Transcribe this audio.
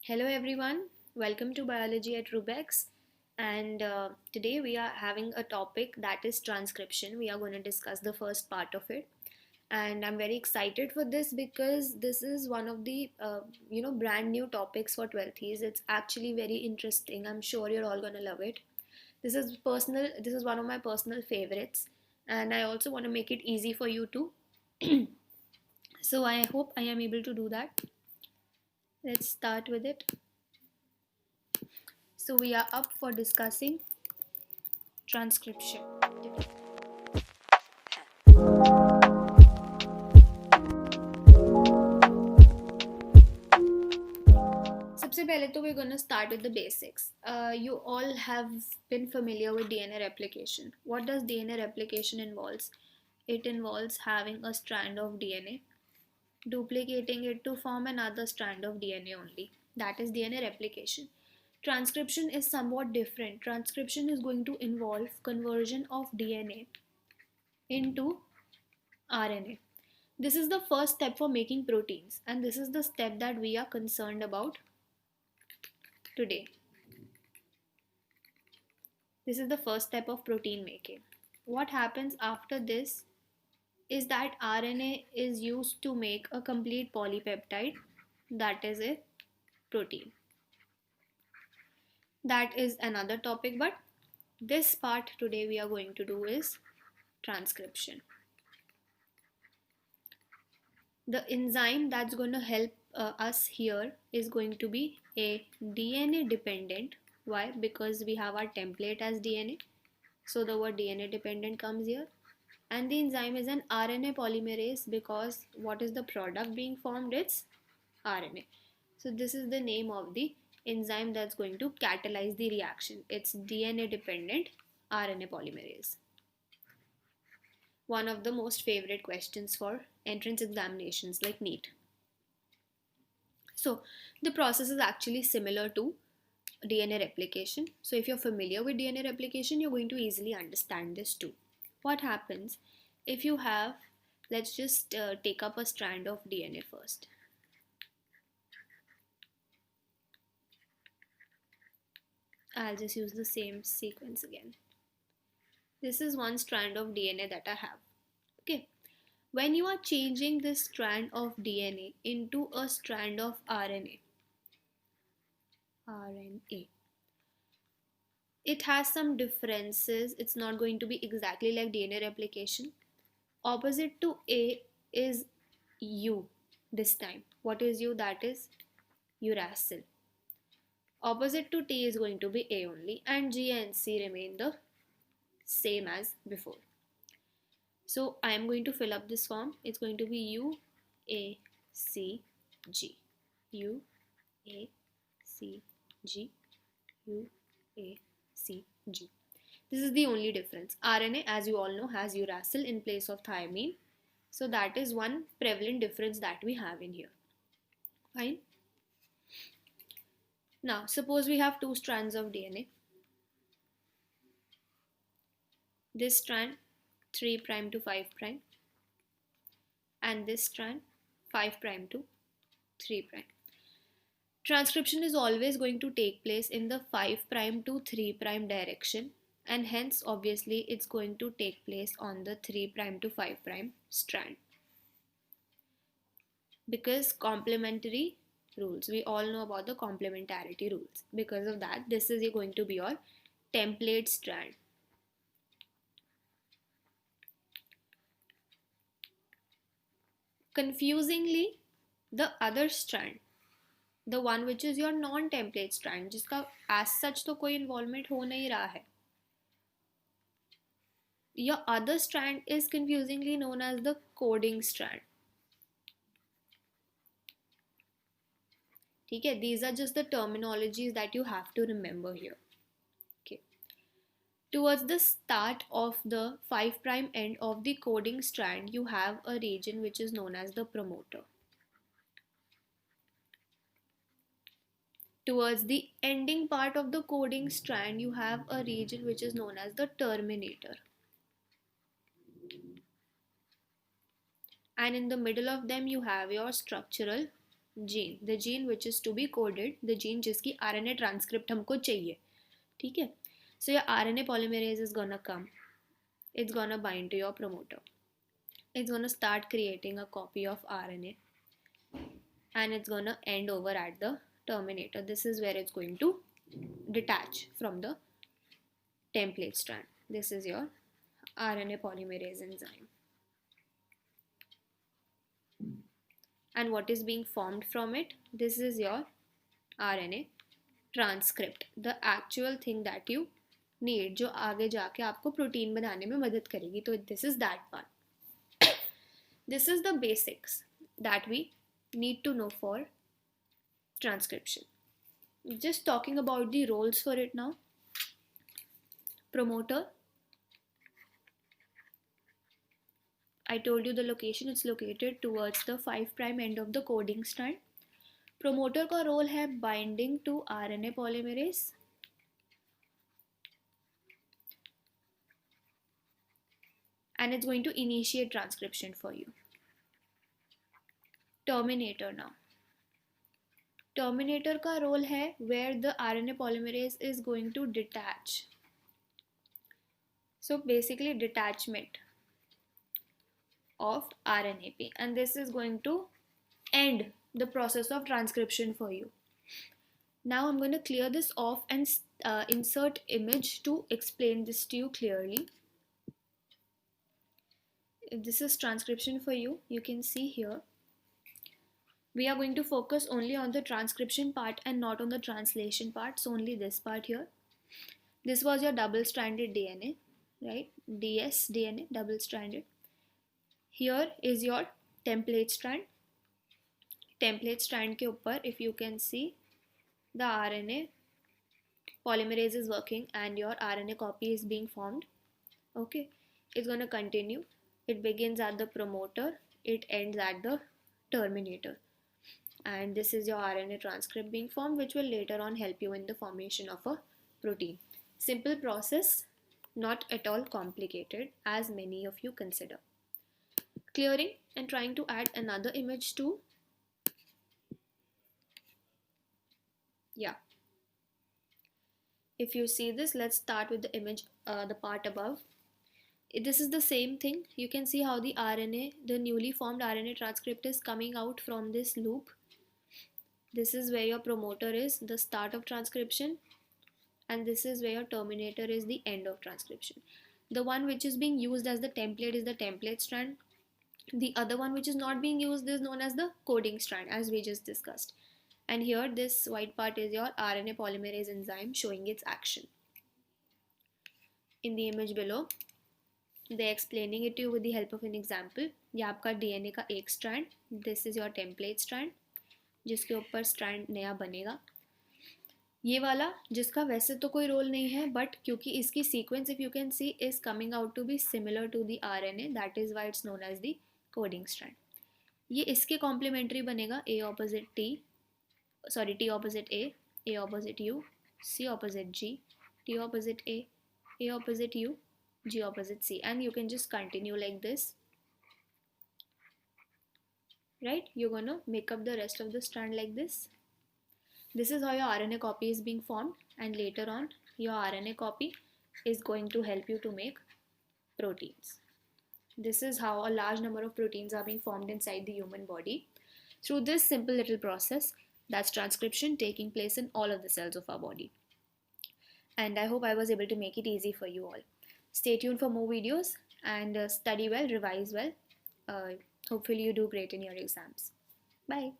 Hello everyone, welcome to Biology at Rubex. And today we are having a topic that is transcription. We are going to discuss the first part of it, and I'm very excited for this because this is one of the brand new topics for 12th. It's actually very interesting. I'm sure you're all going to love it. This is personal. This is one of my personal favorites, and I also want to make it easy for you too. So I hope I am able to do that. Let's start with it. So we are up for discussing transcription. सबसे पहले तो we're gonna start with the basics. You all have been familiar with DNA replication. What does DNA replication involves? It involves having a strand of DNA, duplicating it to form another strand of DNA only. That is DNA replication. Transcription is somewhat different. Transcription is going to involve conversion of DNA into RNA. This is the first step for making proteins, and this is the step that we are concerned about today. This is the first step of protein making. What happens after this is that RNA is used to make a complete polypeptide, that is a protein. That is another topic, but this part today we are going to do is transcription. The enzyme that's going to help us here is going to be a DNA dependent. Why? Because we have our template as DNA. So the word DNA dependent comes here. And the enzyme is an RNA polymerase because what is the product being formed? It's RNA. So this is the name of the enzyme that's going to catalyze the reaction. It's DNA dependent RNA polymerase. One of the most favorite questions for entrance examinations like NEET. So the process is actually similar to DNA replication. So if you're familiar with DNA replication, you're going to easily understand this too. What happens if you have, let's just take up a strand of DNA first. I'll just use the same sequence again. This is one strand of DNA that I have. Okay. When you are changing this strand of DNA into a strand of RNA, it has some differences. It's not going to be exactly like DNA replication. Opposite to A is U this time. What is U? That is uracil. Opposite to T is going to be A only, and G and C remain the same as before. So I am going to fill up this form. It's going to be U A C G. U A C G. U A C G. This is the only difference. RNA, as you all know, has uracil in place of thymine. So that is one prevalent difference that we have in here. Fine. Now, suppose we have two strands of DNA. This strand 3' to 5', and this strand 5' to 3'. Transcription is always going to take place in the 5' to 3' direction, and hence obviously it's going to take place on the 3' to 5' strand. Because complementary rules, we all know about the complementarity rules. Because of that, this is going to be your template strand. Confusingly, the other strand, the one which is your non-template strand, जिसका as such तो कोई involvement हो नहीं रहा है, your other strand is confusingly known as the coding strand. ठीक है, these are just the terminologies that you have to remember here. Okay. Towards the start of the 5' end of the coding strand, you have a region which is known as the promoter. Towards the ending part of the coding strand, you have a region which is known as the terminator. And in the middle of them, you have your structural gene, the gene which is to be coded, the gene जिसकी RNA transcript हमको चाहिए, ठीक है. So your RNA polymerase is gonna come, it's gonna bind to your promoter, it's gonna start creating a copy of RNA, and it's gonna end over at the terminator. This is where it's going to detach from the template strand. This is your RNA polymerase enzyme. And what is being formed from it? This is your RNA transcript, the actual thing that you need, जो आगे जाके आपको protein बनाने में मदद करेगी. तो this is that part. This is the basics that we need to know for transcription. Just talking about the roles for it now. Promoter, I told you the location, it's located towards the 5' end of the coding strand. Promoter का role है binding to RNA polymerase, and it's going to initiate transcription for you. Terminator now. Terminator का role है where the RNA polymerase is going to detach. So basically detachment of RNAP, and this is going to end the process of transcription for you. Now I'm going to clear this off and insert image to explain this to you clearly. If this is transcription for you, you can see here. We are going to focus only on the transcription part and not on the translation part. So only this part here. This was your double-stranded DNA, right? dsDNA, double-stranded. Here is your template strand. Template strand के ऊपर, if you can see, the RNA polymerase is working and your RNA copy is being formed. Okay, it's going to continue. It begins at the promoter, it ends at the terminator. And this is your RNA transcript being formed, which will later on help you in the formation of a protein. Simple process, not at all complicated as many of you consider. Clearing and trying to add another image too. Yeah. If you see this, let's start with the image, the part above. This is the same thing. You can see how the RNA, the newly formed RNA transcript is coming out from this loop. This is where your promoter is, the start of transcription, and this is where your terminator is, the end of transcription. The one which is being used as the template is the template strand. The other one which is not being used is known as the coding strand, as we just discussed. And here this white part is your RNA polymerase enzyme showing its action. In the image below, they are explaining it to you with the help of an example. ये आपका DNA का एक strand, this is your template strand, जिसके ऊपर strand नया बनेगा. ये वाला जिसका वैसे तो कोई रोल नहीं है, but क्योंकि इसकी sequence, if you can see, is coming out to be similar to the RNA, that is why it's known as the coding strand. ये इसके complementary बनेगा, T opposite A opposite U, C opposite G, T opposite A opposite U, G opposite C, and you can just continue like this, right? You're gonna make up the rest of the strand like this. This is how your RNA copy is being formed, and later on your RNA copy is going to help you to make proteins. This is how a large number of proteins are being formed inside the human body through this simple little process, that's transcription, taking place in all of the cells of our body. And I hope I was able to make it easy for you all. Stay tuned for more videos and study well, revise well. Hopefully you do great in your exams. Bye.